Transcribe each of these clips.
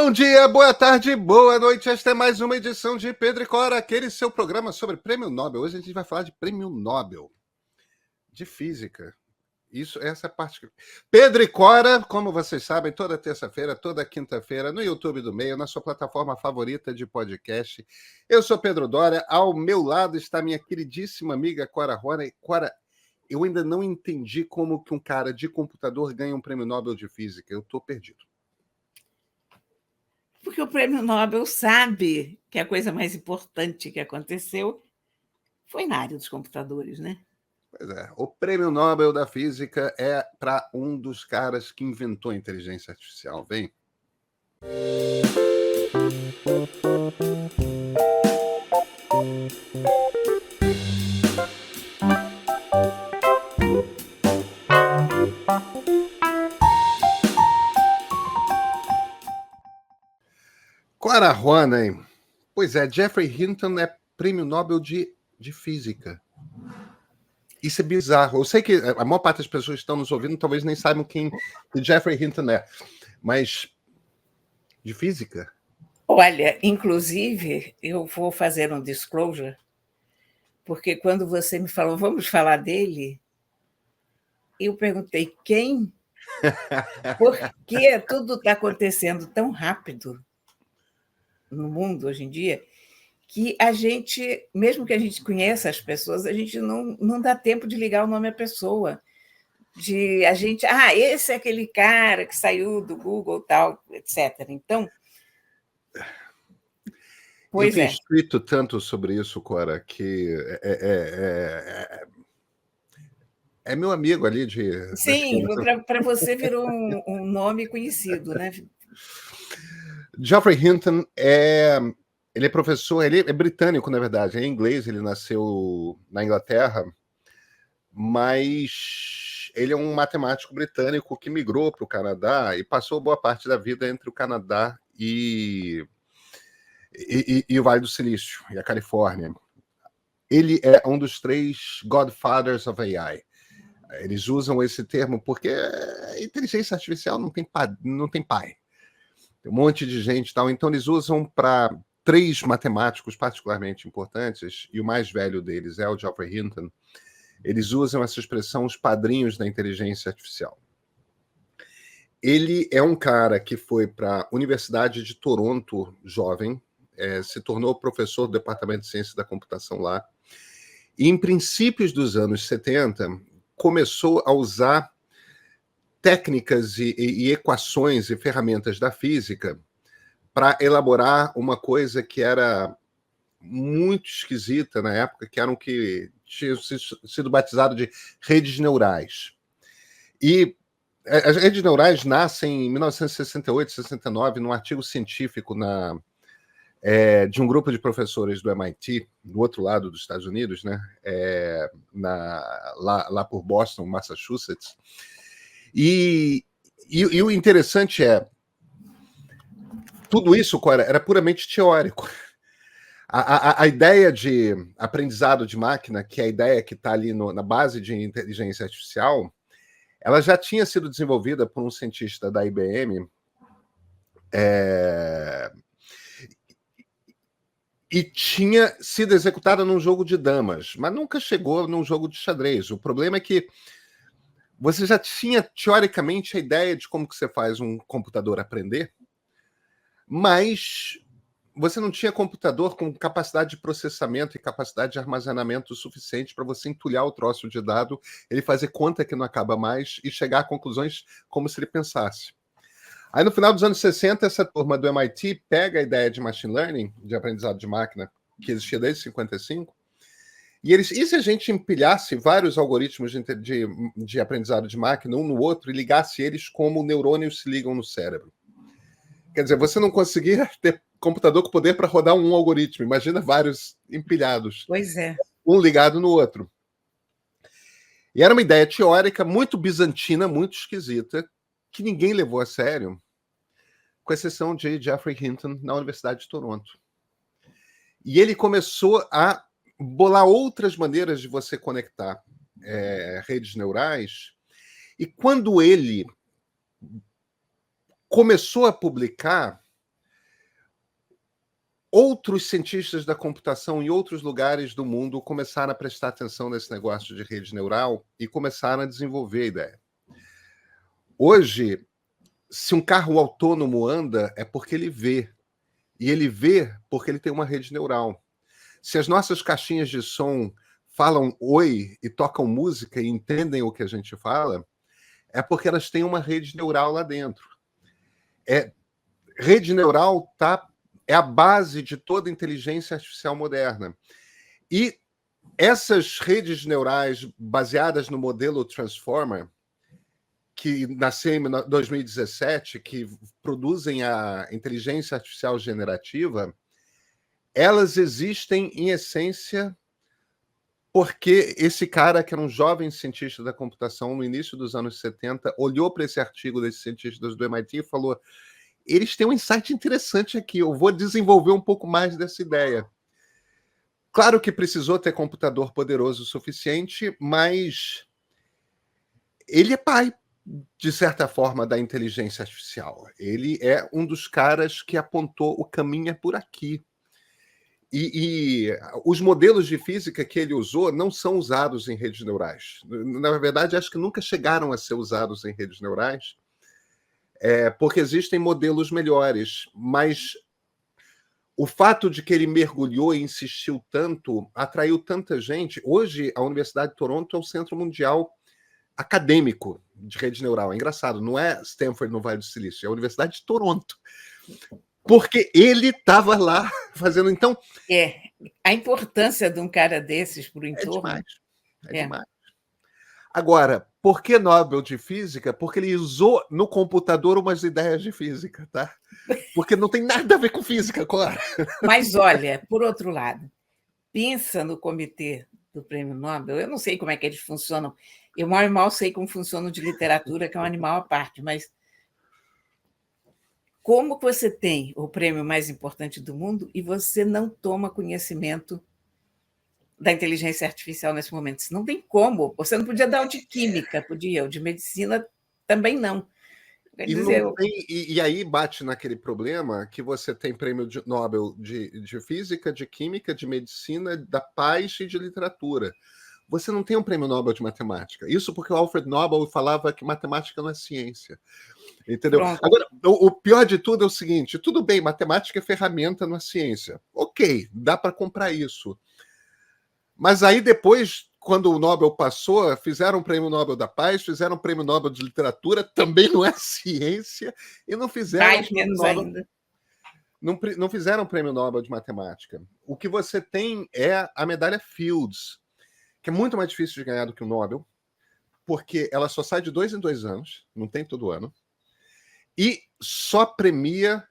Bom dia, boa tarde, boa noite. Esta é mais uma edição de Pedro e Cora, aquele seu programa sobre Prêmio Nobel. Hoje a gente vai falar de Prêmio Nobel de Física. Essa é a parte. Pedro e Cora, como vocês sabem, toda terça-feira, toda quinta-feira, no YouTube do Meio, na sua plataforma favorita de podcast. Eu sou Pedro Dória, ao meu lado está minha queridíssima amiga Cora Rona. Cora, eu ainda não entendi como que um cara de computador ganha um Prêmio Nobel de Física. Eu estou perdido. Porque o Prêmio Nobel sabe que a coisa mais importante que aconteceu foi na área dos computadores, né? Pois é, o Prêmio Nobel da Física é para um dos caras que inventou a inteligência artificial. Vem. Cora Rona, hein? Pois é, Geoffrey Hinton é Prêmio Nobel de Física. Isso é bizarro. Eu sei que a maior parte das pessoas que estão nos ouvindo talvez nem saibam quem o Geoffrey Hinton é, mas de física? Olha, inclusive, eu vou fazer um disclosure, porque quando você me falou, vamos falar dele, eu perguntei quem? Por que tudo está acontecendo tão rápido no mundo hoje em dia, que a gente, mesmo que a gente conheça as pessoas, a gente não dá tempo de ligar o nome à pessoa. Esse é aquele cara que saiu do Google, tal, etc. Então, eu tenho escrito tanto sobre isso, Cora, que é meu amigo ali de... Sim, para você virou um nome conhecido, né? Geoffrey Hinton ele é professor, ele é britânico, na verdade, é inglês, ele nasceu na Inglaterra, mas ele é um matemático britânico que migrou para o Canadá e passou boa parte da vida entre o Canadá e o Vale do Silício, e a Califórnia. Ele é um dos 3 Godfathers of AI. Eles usam esse termo porque a inteligência artificial não tem pai. Tem um monte de gente e tal. Então, eles usam para 3 matemáticos particularmente importantes, e o mais velho deles é o Geoffrey Hinton. Eles usam essa expressão, os padrinhos da inteligência artificial. Ele é um cara que foi para a Universidade de Toronto, jovem, se tornou professor do Departamento de Ciência da Computação lá, e em princípios dos anos 70, começou a usar técnicas e equações e ferramentas da física para elaborar uma coisa que era muito esquisita na época, que eram que tinham sido batizado de redes neurais. E as redes neurais nascem em 1968, 69, num artigo científico de um grupo de professores do MIT, do outro lado dos Estados Unidos, né? Lá por Boston, Massachusetts. E o interessante tudo isso, Cora, era puramente teórico. A ideia de aprendizado de máquina, que é a ideia que está ali na base de inteligência artificial, ela já tinha sido desenvolvida por um cientista da IBM, e tinha sido executada num jogo de damas, mas nunca chegou num jogo de xadrez. O problema é que você já tinha, teoricamente, a ideia de como que você faz um computador aprender, mas você não tinha computador com capacidade de processamento e capacidade de armazenamento suficiente para você entulhar o troço de dado, ele fazer conta que não acaba mais e chegar a conclusões como se ele pensasse. Aí, no final dos anos 60, essa turma do MIT pega a ideia de machine learning, de aprendizado de máquina, que existia desde 55, e se a gente empilhasse vários algoritmos de aprendizado de máquina um no outro e ligasse eles como neurônios se ligam no cérebro? Quer dizer, você não conseguia ter computador com poder para rodar um algoritmo. Imagina vários empilhados. Pois é. Um ligado no outro. E era uma ideia teórica muito bizantina, muito esquisita, que ninguém levou a sério, com exceção de Geoffrey Hinton na Universidade de Toronto. E ele começou a bolar outras maneiras de você conectar redes neurais. E quando ele começou a publicar, outros cientistas da computação em outros lugares do mundo começaram a prestar atenção nesse negócio de rede neural e começaram a desenvolver a ideia. Hoje, se um carro autônomo anda, é porque ele vê. E ele vê porque ele tem uma rede neural. Se as nossas caixinhas de som falam oi e tocam música e entendem o que a gente fala, é porque elas têm uma rede neural lá dentro. Rede neural é a base de toda inteligência artificial moderna. E essas redes neurais baseadas no modelo Transformer, que nasceu em 2017, que produzem a inteligência artificial generativa, elas existem em essência porque esse cara, que era um jovem cientista da computação no início dos anos 70, olhou para esse artigo desses cientistas do MIT e falou: eles têm um insight interessante aqui, eu vou desenvolver um pouco mais dessa ideia. Claro que precisou ter computador poderoso o suficiente, mas ele é pai, de certa forma, da inteligência artificial. Ele é um dos caras que apontou o caminho é por aqui. E os modelos de física que ele usou não são usados em redes neurais. Na verdade, acho que nunca chegaram a ser usados em redes neurais, porque existem modelos melhores. Mas o fato de que ele mergulhou e insistiu tanto atraiu tanta gente. Hoje, a Universidade de Toronto é o centro mundial acadêmico de rede neural. É engraçado, não é Stanford no Vale do Silício, é a Universidade de Toronto. Porque ele estava lá fazendo. Então, a importância de um cara desses para o entorno. Demais. Demais. Agora, por que Nobel de Física? Porque ele usou no computador umas ideias de física, tá? Porque não tem nada a ver com física, claro. Mas olha, por outro lado, pensa no comitê do Prêmio Nobel. Eu não sei como é que eles funcionam. Eu mal e mal sei como funciona o de literatura, que é um animal à parte, mas como você tem o prêmio mais importante do mundo e você não toma conhecimento da inteligência artificial nesse momento? Isso não tem como. Você não podia dar o de química, podia, o de medicina também não. Quer dizer, e aí bate naquele problema que você tem prêmio Nobel de física, de química, de medicina, da paz e de literatura. Você não tem um prêmio Nobel de matemática. Isso porque o Alfred Nobel falava que matemática não é ciência. Entendeu? Pronto. Agora, o pior de tudo é o seguinte: tudo bem, matemática é ferramenta, não é ciência. Ok, dá para comprar isso. Mas aí depois, quando o Nobel passou, fizeram o Prêmio Nobel da Paz, fizeram o Prêmio Nobel de Literatura, também não é ciência, e não fizeram mais menos Nobel, ainda. não fizeram o Prêmio Nobel de Matemática. O que você tem é a medalha Fields, que é muito mais difícil de ganhar do que o Nobel, porque ela só sai de 2 em 2 anos, não tem todo ano, e só premia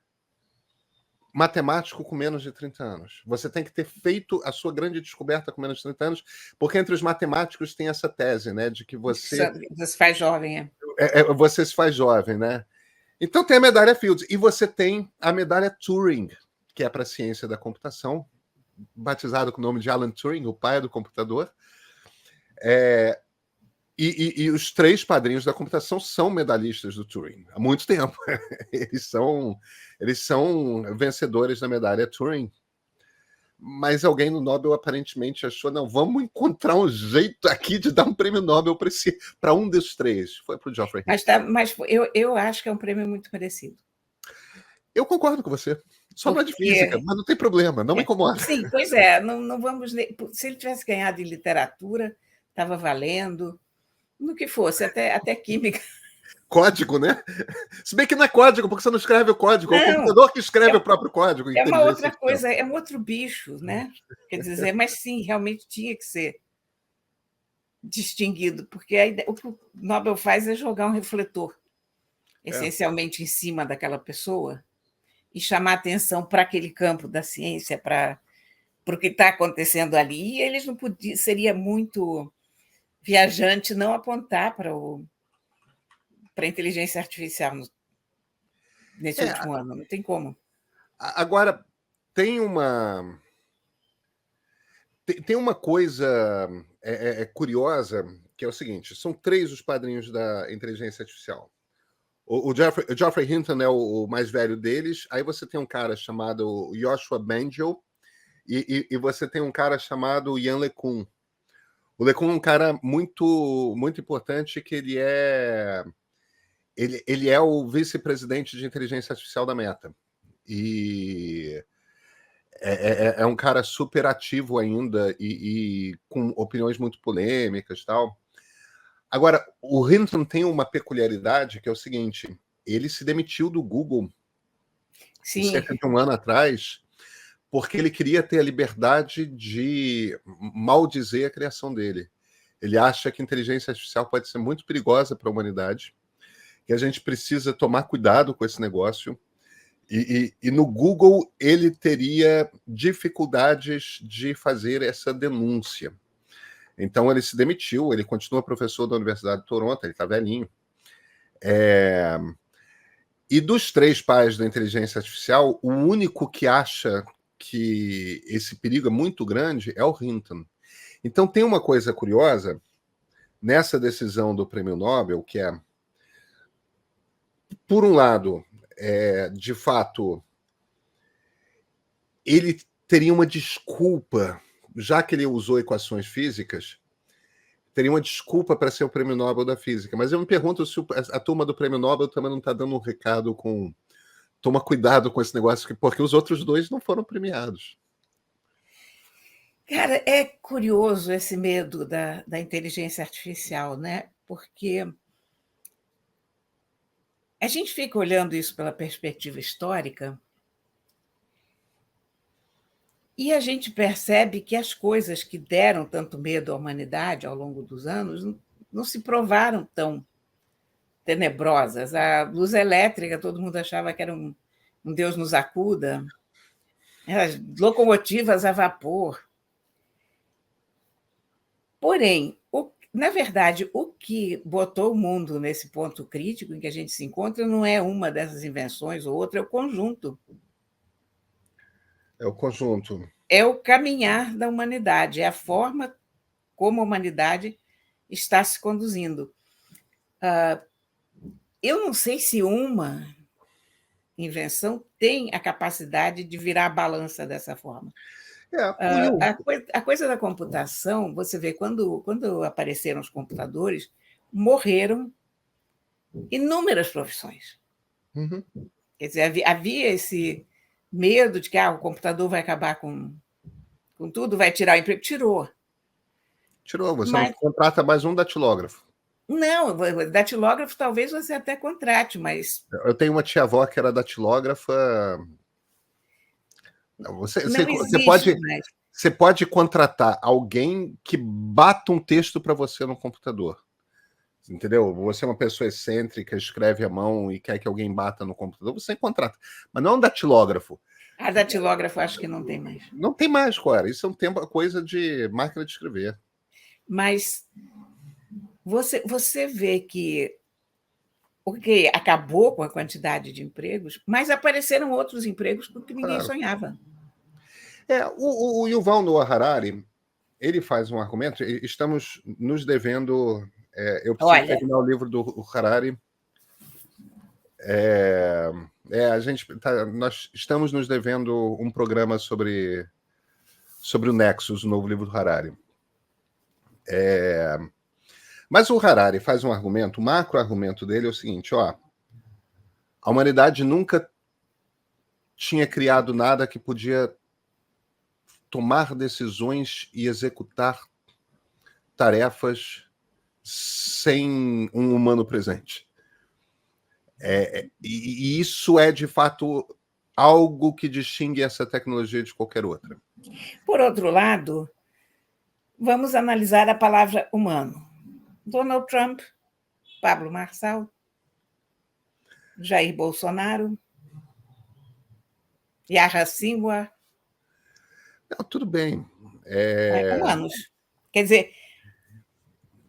matemático com menos de 30 anos. Você tem que ter feito a sua grande descoberta com menos de 30 anos, porque entre os matemáticos tem essa tese, né, de que você se faz jovem. Você se faz jovem, né? Então tem a medalha Fields e você tem a medalha Turing, que é para a ciência da computação, batizado com o nome de Alan Turing, o pai do computador. E os 3 padrinhos da computação são medalhistas do Turing há muito tempo. Eles são vencedores da medalha Turing. Mas alguém no Nobel aparentemente achou: não, vamos encontrar um jeito aqui de dar um prêmio Nobel para um dos 3. Foi para o Geoffrey Hinton. Mas eu acho que é um prêmio muito merecido. Eu concordo com você. Só não é de física, mas não tem problema, não me incomoda. Sim, pois é, não vamos. Se ele tivesse ganhado em literatura, estava valendo, no que fosse, até química. Código, né? Se bem que não é código, porque você não escreve o código, é o computador que escreve o próprio código. É uma outra coisa, é um outro bicho, né? Quer dizer, mas sim, realmente tinha que ser distinguido, porque o que o Nobel faz é jogar um refletor, essencialmente em cima daquela pessoa, e chamar atenção para aquele campo da ciência, para o que está acontecendo ali. E eles não podiam, seria muito viajante não apontar para a inteligência artificial nesse último ano, não tem como. Agora, tem uma coisa curiosa, que é o seguinte: são 3 os padrinhos da inteligência artificial. O Geoffrey Hinton é o mais velho deles. Aí você tem um cara chamado Joshua Bengio e você tem um cara chamado Yann LeCun. O LeCun é um cara muito, muito importante que ele é o vice-presidente de inteligência artificial da Meta. E é um cara super ativo ainda e com opiniões muito polêmicas e tal. Agora, o Hinton tem uma peculiaridade que é o seguinte: ele se demitiu do Google cerca de um ano atrás porque ele queria ter a liberdade de maldizer a criação dele. Ele acha que a inteligência artificial pode ser muito perigosa para a humanidade, que a gente precisa tomar cuidado com esse negócio. E no Google ele teria dificuldades de fazer essa denúncia. Então ele se demitiu, ele continua professor da Universidade de Toronto, ele está velhinho. E dos 3 pais da inteligência artificial, o único que acha que esse perigo é muito grande é o Hinton. Então tem uma coisa curiosa nessa decisão do Prêmio Nobel, que é, por um lado, de fato, ele teria uma desculpa, já que ele usou equações físicas, teria uma desculpa para ser o Prêmio Nobel da Física. Mas eu me pergunto se a turma do Prêmio Nobel também não está dando um recado com... Toma cuidado com esse negócio, porque os outros 2 não foram premiados. Cara, é curioso esse medo da inteligência artificial, né? Porque a gente fica olhando isso pela perspectiva histórica e a gente percebe que as coisas que deram tanto medo à humanidade ao longo dos anos não se provaram tão tenebrosas. A luz elétrica, todo mundo achava que era um Deus nos acuda. As locomotivas a vapor. Porém, na verdade, o que botou o mundo nesse ponto crítico em que a gente se encontra não é uma dessas invenções ou outra, é o conjunto. É o conjunto. É o caminhar da humanidade, é a forma como a humanidade está se conduzindo. Eu não sei se uma invenção tem a capacidade de virar a balança dessa forma. A coisa da computação, você vê, quando apareceram os computadores, morreram inúmeras profissões. Uhum. Quer dizer, havia esse medo de que o computador vai acabar com tudo, vai tirar o emprego. Tirou. Você não contrata mais um datilógrafo. Não, datilógrafo talvez você até contrate, mas... Eu tenho uma tia-avó que era datilógrafa. Você pode contratar alguém que bata um texto para você no computador. Entendeu? Você é uma pessoa excêntrica, escreve à mão e quer que alguém bata no computador, você contrata. Mas não é um datilógrafo. Datilógrafo acho que não tem mais. Não tem mais, cara. Isso é coisa de máquina de escrever. Mas você vê que acabou com a quantidade de empregos, mas apareceram outros empregos que ninguém sonhava. O Yuval Noah Harari, ele faz um argumento, estamos nos devendo... eu preciso terminar o livro do Harari. Nós estamos nos devendo um programa sobre o Nexus, o novo livro do Harari. Mas o Harari faz um argumento, o macro-argumento dele é o seguinte: a humanidade nunca tinha criado nada que podia tomar decisões e executar tarefas sem um humano presente. E isso é, de fato, algo que distingue essa tecnologia de qualquer outra. Por outro lado, vamos analisar a palavra humano. Donald Trump, Pablo Marçal, Jair Bolsonaro, Yahya Sinwar. Tudo bem. Humanos. Quer dizer,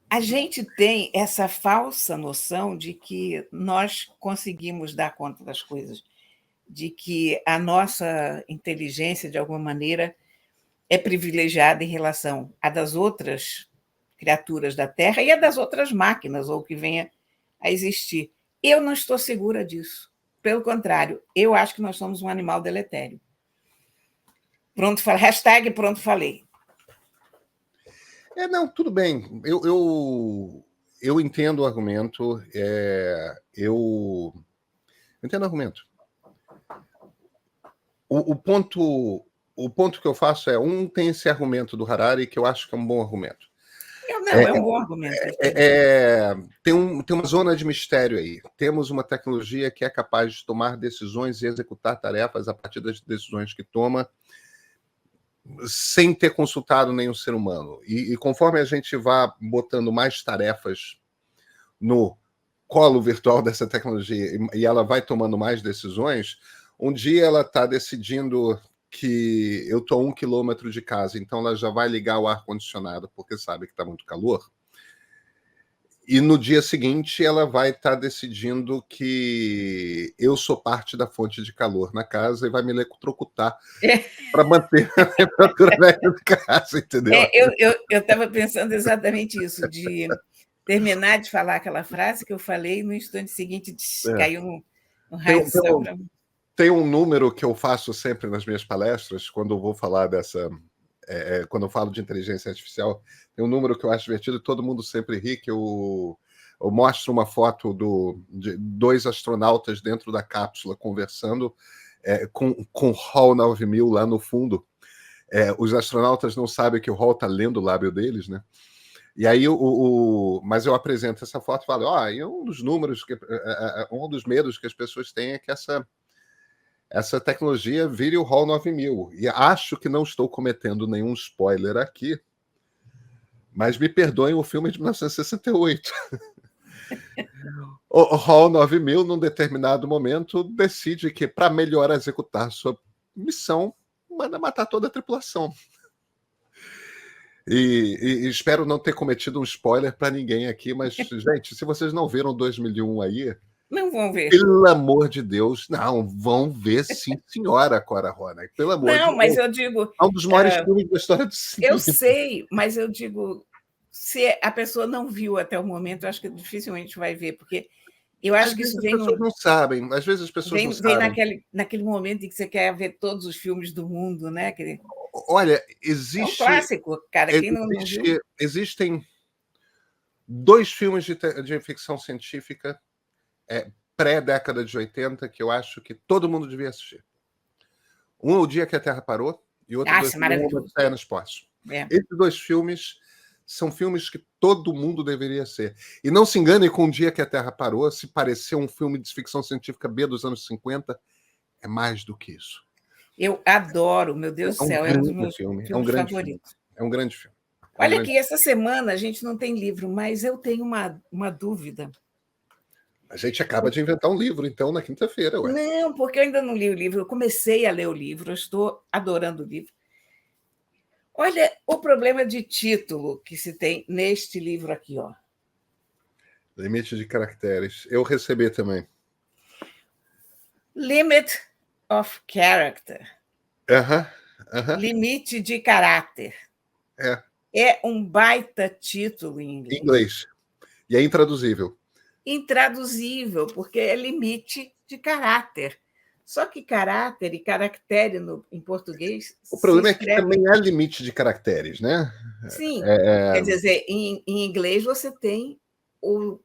a gente tem essa falsa noção de que nós conseguimos dar conta das coisas, de que a nossa inteligência, de alguma maneira, é privilegiada em relação à das outras criaturas da Terra e a das outras máquinas, ou que venha a existir. Eu não estou segura disso. Pelo contrário, eu acho que nós somos um animal deletério. Pronto, hashtag pronto, falei. Não, tudo bem. Eu entendo o argumento. Eu entendo o argumento. O ponto que eu faço tem esse argumento do Harari que eu acho que é um bom argumento. É um bom argumento. Tem uma zona de mistério aí. Temos uma tecnologia que é capaz de tomar decisões e executar tarefas a partir das decisões que toma, sem ter consultado nenhum ser humano. E conforme a gente vá botando mais tarefas no colo virtual dessa tecnologia e ela vai tomando mais decisões, um dia ela está decidindo que eu estou a 1 quilômetro de casa, então ela já vai ligar o ar-condicionado porque sabe que está muito calor. E no dia seguinte ela vai estar decidindo que eu sou parte da fonte de calor na casa e vai me eletrocutar para manter a temperatura média de casa, entendeu? Eu estava pensando exatamente isso, de terminar de falar aquela frase que eu falei, no instante seguinte caiu um raio de sol. Tem um número que eu faço sempre nas minhas palestras, quando eu vou falar quando eu falo de inteligência artificial, tem um número que eu acho divertido e todo mundo sempre ri, que eu mostro uma foto de 2 astronautas dentro da cápsula conversando com o HAL 9000 lá no fundo. Os astronautas não sabem que o HAL está lendo o lábio deles, né? E aí, mas eu apresento essa foto e falo, um dos números, um dos medos que as pessoas têm é que essa tecnologia vire o HAL 9000. E acho que não estou cometendo nenhum spoiler aqui, mas me perdoem o filme de 1968. O HAL 9000, num determinado momento, decide que, para melhor executar sua missão, manda matar toda a tripulação. E espero não ter cometido um spoiler para ninguém aqui, mas, gente, se vocês não viram 2001 aí, não vão ver. Pelo amor de Deus, não, vão ver sim, senhora, Cora Ronay. Pelo amor de Deus. Não, mas eu digo... É um dos maiores filmes da história do cinema. Eu sei, mas eu digo, se a pessoa não viu até o momento, eu acho que dificilmente vai ver, porque eu acho que isso vem... Às vezes as pessoas não sabem, às vezes as pessoas não sabem. Vem naquele momento em que você quer ver todos os filmes do mundo, né? Olha, existe... É um clássico, cara, quem não viu... Existem 2 filmes de ficção científica pré-década de 80 que eu acho que todo mundo devia assistir. Um é O Dia que a Terra Parou e outro é Uma Odisseia no Espaço. Esses 2 filmes são filmes que todo mundo deveria ser. E não se engane com O Dia que a Terra Parou, se parecer um filme de ficção científica B dos anos 50, é mais do que isso. Eu adoro, meu Deus do céu, é um dos meus filmes favoritos. É um grande filme. Olha que essa semana a gente não tem livro, mas eu tenho uma dúvida. A gente acaba de inventar um livro, então, na quinta-feira. Não, porque eu ainda não li o livro. Eu comecei a ler o livro, eu estou adorando o livro. Olha o problema de título que se tem neste livro aqui, ó. Limite de caracteres. Eu recebi também. Limit of Character. Limite de caráter. É um baita título em inglês. Inglês. E é intraduzível. Intraduzível, porque é limite de caráter. Só que caráter e caractere em português... O problema é que também há limite de caracteres, né? Sim, quer dizer, em inglês você tem o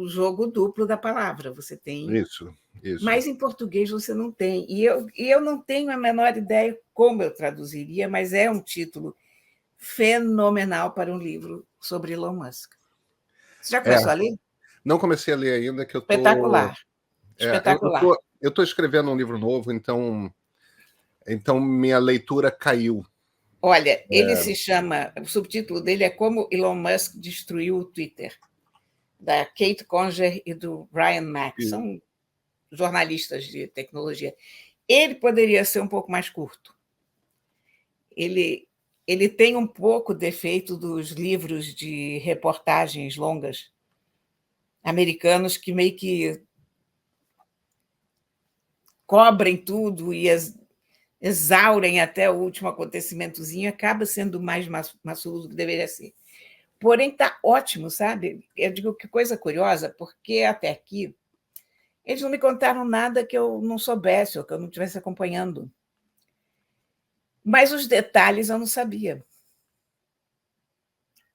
jogo duplo da palavra, você tem... Isso. Mas em português você não tem. E eu não tenho a menor ideia como eu traduziria, mas é um título fenomenal para um livro sobre Elon Musk. Você já começou a ler? Não comecei a ler ainda, que eu estou... Espetacular. Espetacular. Eu estou escrevendo um livro novo, então minha leitura caiu. Olha, ele se chama... O subtítulo dele é Como Elon Musk Destruiu o Twitter, da Kate Conger e do Brian Mack. São jornalistas de tecnologia. Ele poderia ser um pouco mais curto. Ele tem um pouco defeito dos livros de reportagens longas americanos que meio que cobrem tudo e exaurem até o último acontecimentozinho, acaba sendo mais maçudo do que deveria ser. Porém, está ótimo, sabe? Eu digo que coisa curiosa, porque até aqui Eles não me contaram nada que eu não soubesse ou que eu não estivesse acompanhando. Mas os detalhes eu não sabia.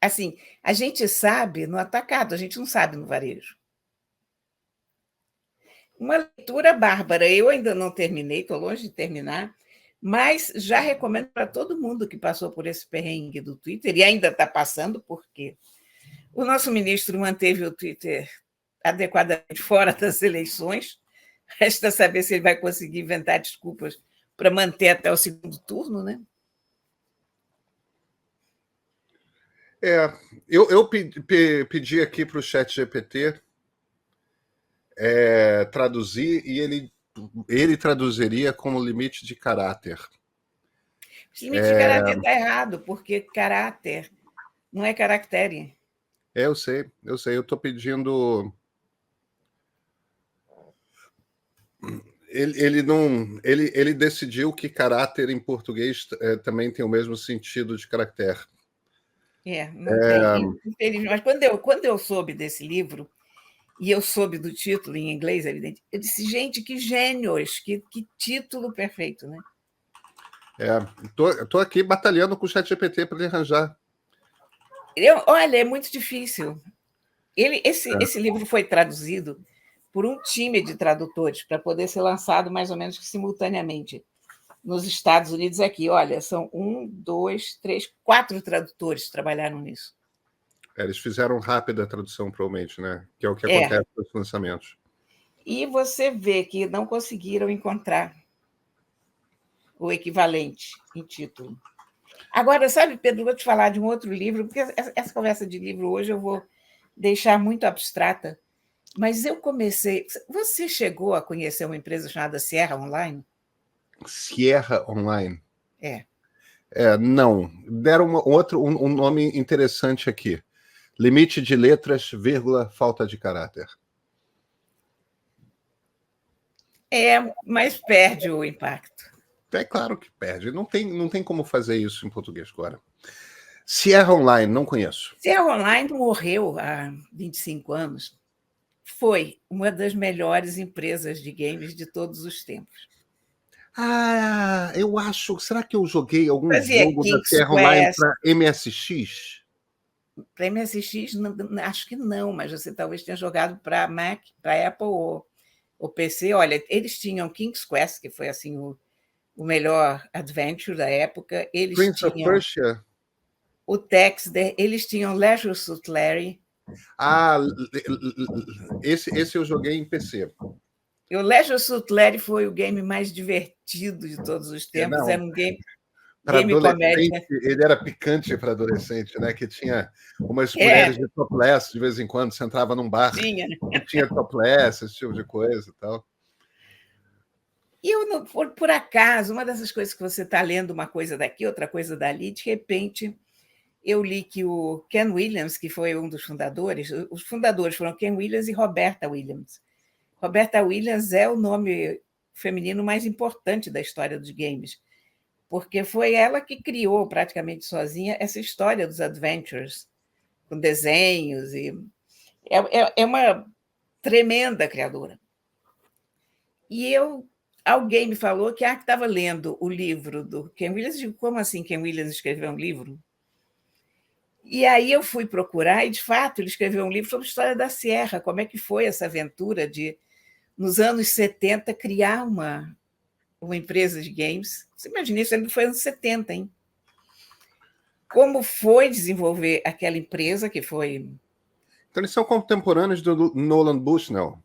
Assim, a gente sabe no atacado, a gente não sabe no varejo. Uma leitura bárbara. Eu ainda não terminei, estou longe de terminar, mas já recomendo para todo mundo que passou por esse perrengue do Twitter, e ainda está passando, porque o nosso ministro manteve o Twitter adequadamente fora das eleições. Resta saber se ele vai conseguir inventar desculpas para manter até o segundo turno, né? Eu pedi aqui para o ChatGPT traduzir e ele traduziria como limite de caráter. O limite de caráter está errado, porque caráter não é caractere. Eu sei. Eu estou pedindo. Ele decidiu que caráter em português também tem o mesmo sentido de caractere. Não tem, infelizmente. Mas quando eu soube desse livro, e eu soube do título em inglês, evidente, eu disse, gente, que gênios, que título perfeito, né? Estou aqui batalhando com o ChatGPT para ele arranjar. Olha, é muito difícil. Esse livro foi traduzido por um time de tradutores para poder ser lançado mais ou menos simultaneamente nos Estados Unidos aqui. Olha, são 1, 2, 3, 4 tradutores que trabalharam nisso. Eles fizeram rápida tradução, provavelmente, né? Que é o que acontece nos lançamentos. E você vê que não conseguiram encontrar o equivalente em título. Agora, sabe, Pedro, vou te falar de um outro livro, porque essa conversa de livro hoje eu vou deixar muito abstrata, mas eu comecei... Você chegou a conhecer uma empresa chamada Sierra Online? Sierra Online? É. Não. Deram um nome interessante aqui. Limite de letras, vírgula, falta de caráter. Mas perde o impacto. É claro que perde. Não tem como fazer isso em português agora. Sierra Online, não conheço. Sierra Online morreu há 25 anos. Foi uma das melhores empresas de games de todos os tempos. Eu acho... Será que eu joguei algum Fazia jogo da King's Sierra Online Quest. para MSX? Para MSX, acho que não, mas você talvez tenha jogado para Mac, para Apple ou PC. Olha, eles tinham King's Quest, que foi assim o melhor adventure da época. Eles Prince of tinham Persia? o Texter, eles tinham Leisure Suit Larry. Esse eu joguei em PC. O Leisure Suit Larry foi o game mais divertido de todos os tempos. Era um game comédia. Ele era picante para adolescente, né? Que tinha umas mulheres de topless de vez em quando. Você entrava num bar e tinha topless, esse tipo de coisa e tal. E eu, por acaso, uma dessas coisas que você está lendo uma coisa daqui, outra coisa dali, de repente eu li que o Ken Williams, que foi um dos fundadores, os fundadores foram Ken Williams e Roberta Williams. Roberta Williams é o nome feminino mais importante da história dos games, porque foi ela que criou praticamente sozinha essa história dos adventures, com desenhos, e é uma tremenda criadora. E alguém me falou que estava lendo o livro do Ken Williams. Eu digo, como assim Ken Williams escreveu um livro? E aí eu fui procurar, e, de fato, ele escreveu um livro sobre a história da Sierra, como é que foi essa aventura de, nos anos 70, criar uma empresa de games. Você imagina, isso foi nos anos 70, hein? Como foi desenvolver aquela empresa, que foi... Então, eles são contemporâneos do Nolan Bushnell.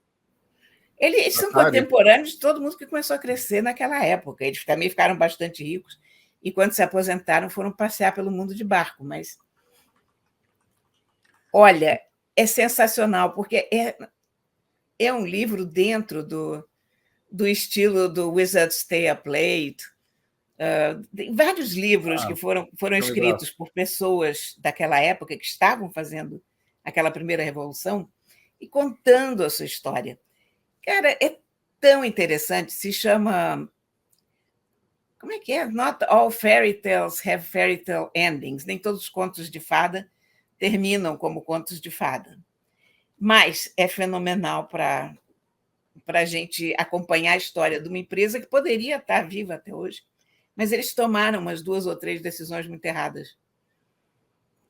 Eles são contemporâneos de todo mundo que começou a crescer naquela época. Eles também ficaram bastante ricos e, quando se aposentaram, foram passear pelo mundo de barco. Mas, olha, é sensacional, porque é um livro dentro do estilo do Wizard's Stay Up Late. Tem vários livros que foram escritos por pessoas daquela época que estavam fazendo aquela primeira revolução e contando a sua história. Cara, é tão interessante, se chama... Como é que é? Not all fairy tales have fairy tale endings. Nem todos os contos de fada terminam como contos de fada. Mas é fenomenal para para a gente acompanhar a história de uma empresa que poderia estar viva até hoje, mas eles tomaram umas 2 ou 3 decisões muito erradas.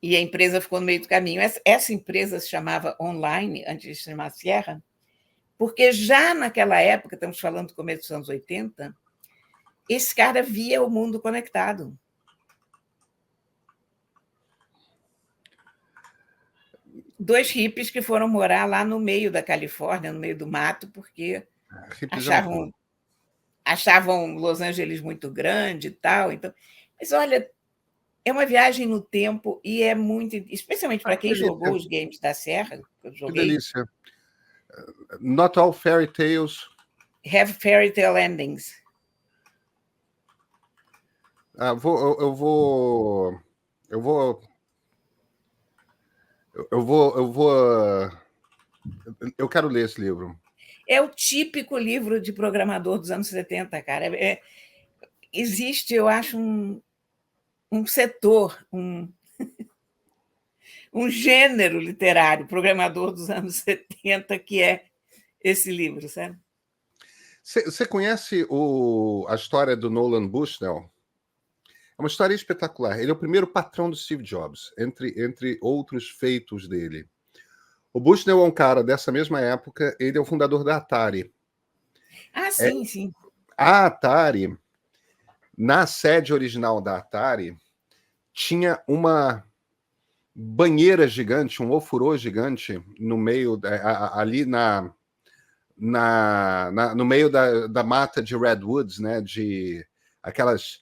E a empresa ficou no meio do caminho. Essa empresa se chamava Online, antes de se chamar Sierra, porque já naquela época, estamos falando do começo dos anos 80, esse cara via o mundo conectado. Dois hippies que foram morar lá no meio da Califórnia, no meio do mato, porque achavam Los Angeles muito grande e tal. Então, mas olha, é uma viagem no tempo e é muito, especialmente para quem jogou os games da Sierra, que eu joguei. Que delícia. Not all fairy tales have fairy tale endings. Eu quero ler esse livro. É o típico livro de programador dos anos 70, cara. Existe, eu acho, um setor, um gênero literário, programador dos anos 70, que é esse livro, sabe? Você conhece a história do Nolan Bushnell? É uma história espetacular. Ele é o primeiro patrão do Steve Jobs, entre outros feitos dele. O Bushnell é um cara dessa mesma época, ele é o fundador da Atari. Ah, sim, sim. A Atari, na sede original da Atari, tinha uma banheira gigante, um ofurô gigante no meio, ali no meio da mata de redwoods, né? De aquelas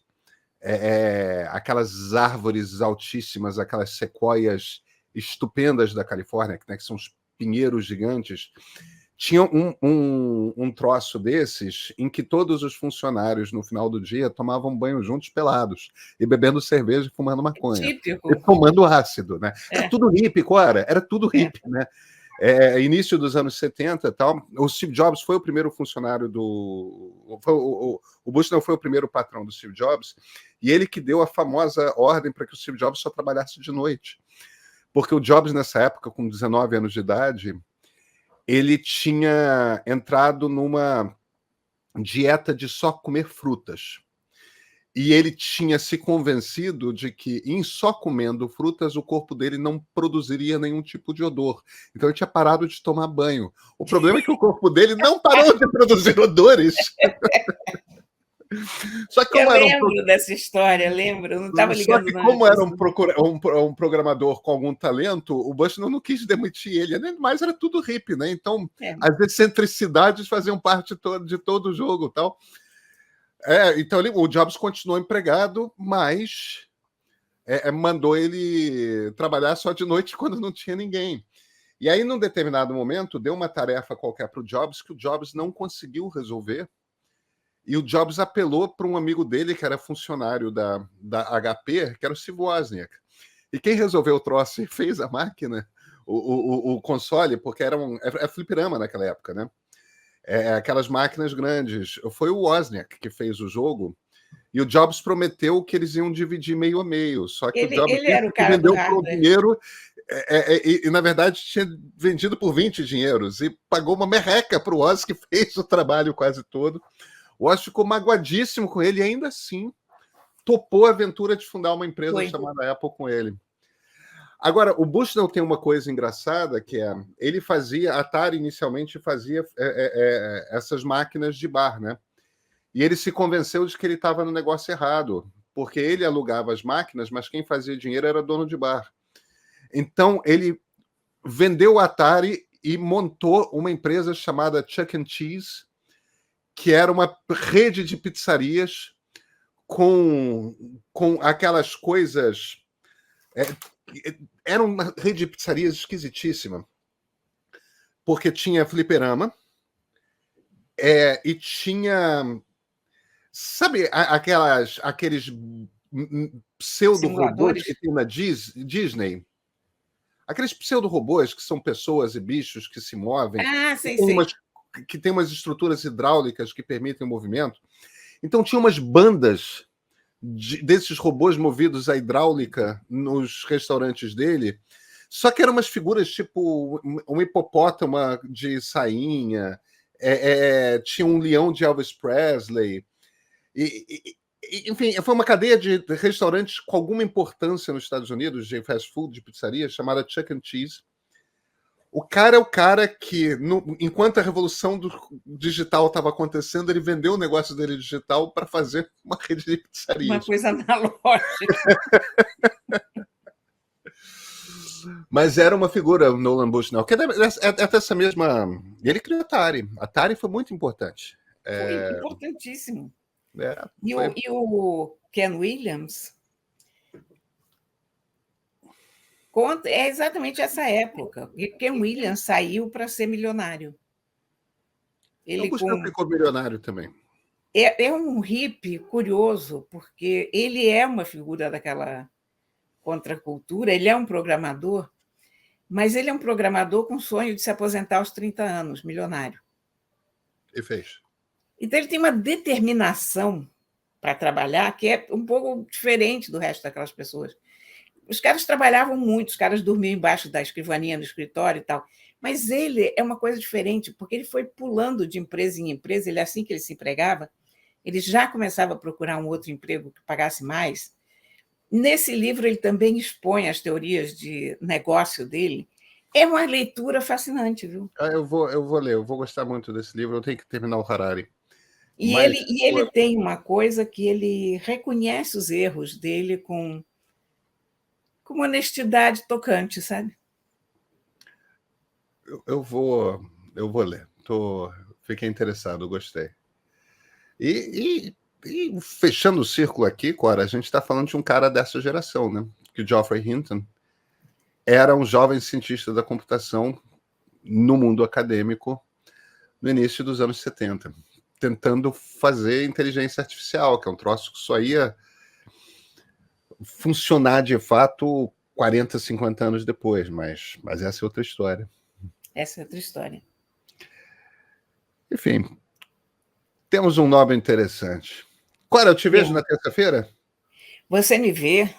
árvores altíssimas, aquelas sequoias estupendas da Califórnia, né, que são os pinheiros gigantes. Tinha um troço desses em que todos os funcionários, no final do dia, tomavam banho juntos pelados, e bebendo cerveja e fumando maconha. Típico. E tomando ácido, né? Era tudo hippie, cara. Era tudo hippie, né? Início dos anos 70 e tal. O Steve Jobs foi o primeiro funcionário o Bushnell foi o primeiro patrão do Steve Jobs, e ele que deu a famosa ordem para que o Steve Jobs só trabalhasse de noite. Porque o Jobs, nessa época, com 19 anos de idade, ele tinha entrado numa dieta de só comer frutas. E ele tinha se convencido de que, em só comendo frutas, o corpo dele não produziria nenhum tipo de odor. Então, ele tinha parado de tomar banho. O problema é que o corpo dele não parou de produzir odores. Só que eu lembro dessa história, lembro. Eu não estava ligando. Só que, como era um programador com algum talento, o Bushnell não quis demitir ele. Mas era tudo hippie, né? Então, as excentricidades faziam parte de todo o jogo, tal. Então, o Jobs continuou empregado, mas mandou ele trabalhar só de noite quando não tinha ninguém. E aí, num determinado momento, deu uma tarefa qualquer para o Jobs que o Jobs não conseguiu resolver. E o Jobs apelou para um amigo dele, que era funcionário da HP, que era o Steve Wozniak. E quem resolveu o troço e fez a máquina, o console, porque era fliperama naquela época, né? Aquelas máquinas grandes. Foi o Wozniak que fez o jogo, e o Jobs prometeu que eles iam dividir meio a meio. Só que o Jobs era o cara vendeu por dinheiro, e na verdade tinha vendido por 20 dinheiros, e pagou uma merreca para o Woz, que fez o trabalho quase todo. O Woz ficou magoadíssimo com ele, e ainda assim topou a aventura de fundar uma empresa chamada Apple com ele. Agora, o Bushnell tem uma coisa engraçada, que ele fazia, a Atari inicialmente fazia essas máquinas de bar, né? E ele se convenceu de que ele estava no negócio errado, porque ele alugava as máquinas, mas quem fazia dinheiro era dono de bar. Então, ele vendeu a Atari e montou uma empresa chamada Chuck E. Cheese, que era uma rede de pizzarias com aquelas coisas... Era uma rede de pizzarias esquisitíssima, porque tinha fliperama, e tinha... Sabe aqueles pseudo-robôs que tem na Disney? Aqueles pseudo-robôs que são pessoas e bichos que se movem, que tem umas estruturas hidráulicas que permitem o movimento. Então tinha umas bandas desses robôs movidos à hidráulica nos restaurantes dele, só que eram umas figuras tipo um hipopótamo de sainha, tinha um leão de Elvis Presley. Enfim, foi uma cadeia de restaurantes com alguma importância nos Estados Unidos, de fast food, de pizzaria, chamada Chuck and Cheese. O cara é o cara que, enquanto a revolução do digital estava acontecendo, ele vendeu o negócio dele digital para fazer uma rede de pizzarias. Uma coisa analógica. Mas era uma figura, o Nolan Bushnell, que é até essa mesma... Ele criou a Atari. A Atari foi muito importante. Foi importantíssimo. E o Ken Williams conta, é exatamente essa época. E Ken Williams saiu para ser milionário. Ele ficou milionário também. É um hippie curioso, porque ele é uma figura daquela contracultura, ele é um programador, mas ele é um programador com sonho de se aposentar aos 30 anos, milionário. E fez. Então, ele tem uma determinação para trabalhar que é um pouco diferente do resto daquelas pessoas. Os caras trabalhavam muito, os caras dormiam embaixo da escrivaninha no escritório e tal, mas ele é uma coisa diferente, porque ele foi pulando de empresa em empresa, ele assim que ele se empregava, ele já começava a procurar um outro emprego que pagasse mais. Nesse livro, ele também expõe as teorias de negócio dele. É uma leitura fascinante, viu? Eu vou ler, eu vou gostar muito desse livro, eu tenho que terminar o Harari. E ele tem uma coisa que ele reconhece os erros dele com honestidade tocante, sabe? Eu vou ler. Fiquei interessado, gostei. E fechando o círculo aqui, Cora, a gente está falando de um cara dessa geração, né? Que o Geoffrey Hinton era um jovem cientista da computação no mundo acadêmico no início dos anos 70, tentando fazer inteligência artificial, que é um troço que só ia funcionar de fato 40, 50 anos depois, mas essa é outra história. Essa é outra história. Enfim, temos um nome interessante. Cora, eu te vejo na terça-feira? Você me vê.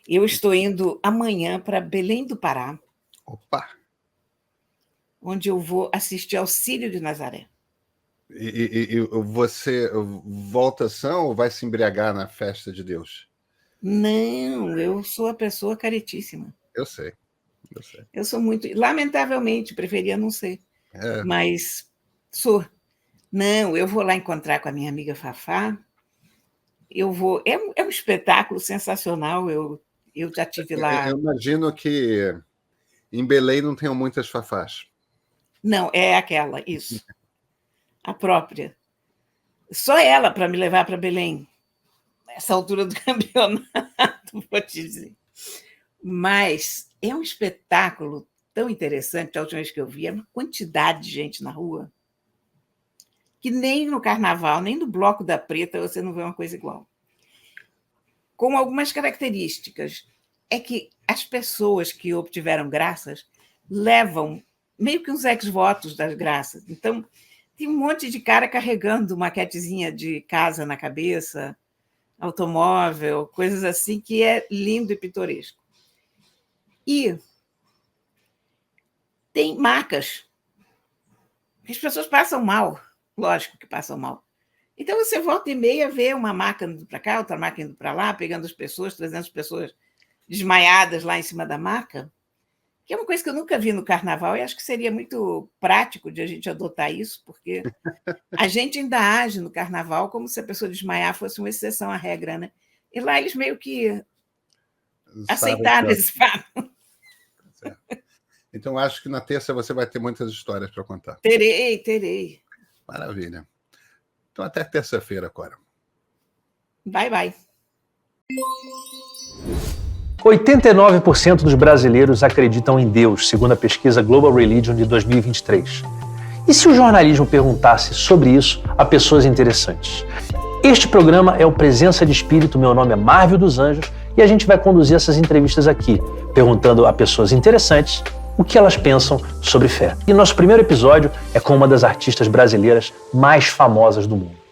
Eu estou indo amanhã para Belém do Pará. Opa! Onde eu vou assistir ao Círio de Nazaré. E você volta são ou vai se embriagar na festa de Deus? Não, eu sou a pessoa caretíssima. Eu sei. Eu sou muito... Lamentavelmente, preferia não ser. Mas sou. Não, eu vou lá encontrar com a minha amiga Fafá. Eu vou... É um espetáculo sensacional. Eu já tive lá... Eu imagino que em Belém não tenham muitas Fafás. Não, é aquela, isso. A própria. Só ela para me levar para Belém. Nessa altura do campeonato, vou te dizer. Mas é um espetáculo tão interessante. A última vez que eu vi, é uma quantidade de gente na rua que nem no carnaval, nem no Bloco da Preta você não vê uma coisa igual. Com algumas características. É que as pessoas que obtiveram graças levam meio que uns ex-votos das graças. Então, tem um monte de cara carregando maquetezinha de casa na cabeça, automóvel, coisas assim, que é lindo e pitoresco. E tem macas. As pessoas passam mal, lógico que passam mal. Então, você volta e meia, vê uma maca indo para cá, outra maca indo para lá, pegando as pessoas, trazendo as pessoas desmaiadas lá em cima da maca, que é uma coisa que eu nunca vi no carnaval, e acho que seria muito prático de a gente adotar isso, porque a gente ainda age no carnaval como se a pessoa desmaiar fosse uma exceção à regra, né? E lá eles meio que aceitaram esse fato. Então, acho que na terça você vai ter muitas histórias para contar. Terei. Maravilha. Então, até terça-feira, Cora. Bye. 89% dos brasileiros acreditam em Deus, segundo a pesquisa Global Religion de 2023. E se o jornalismo perguntasse sobre isso a pessoas interessantes? Este programa é o Presença de Espírito, meu nome é Marvio dos Anjos, e a gente vai conduzir essas entrevistas aqui, perguntando a pessoas interessantes o que elas pensam sobre fé. E nosso primeiro episódio é com uma das artistas brasileiras mais famosas do mundo.